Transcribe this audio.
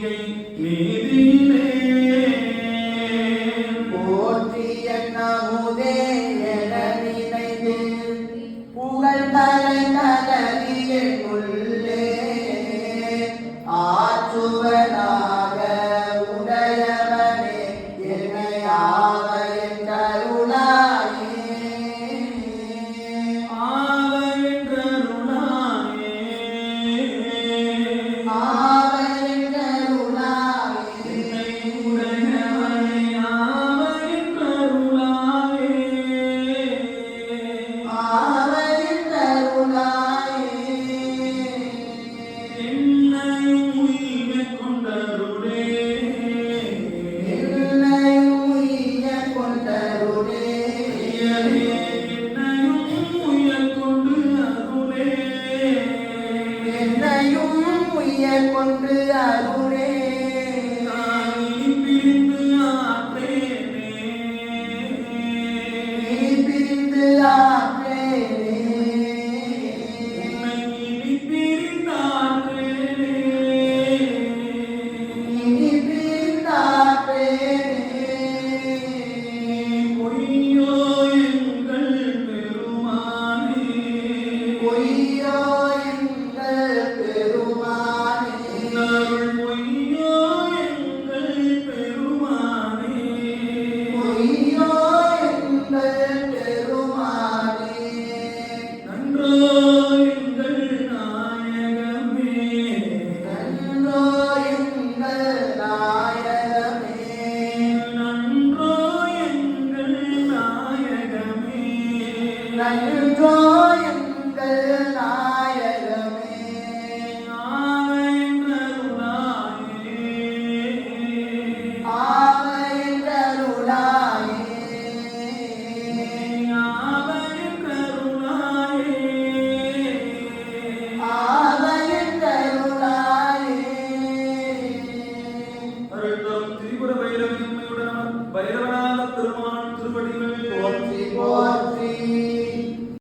பொய்கை நீதியிலே போற்றிய நமுதே என நினைந்து புகழ் தலை நகரிய உள்ளே ஆற்றுவனாக உடையவனே என்னை ஆவையின் கருளாயே ஆவையின் கருளாயே ஆவையின் கருளாயே என்னை உடையவனே ஆவையின் கருளாயே ஆவையின் கருளாயே என்னையும் உய்யக் கொண்டருளே என்னையும் உய்யக் கொண்டருளே என்னையும் உய்யக் கொண்டு அருளே என்னையும் உய்யக் கொண்டு அருளே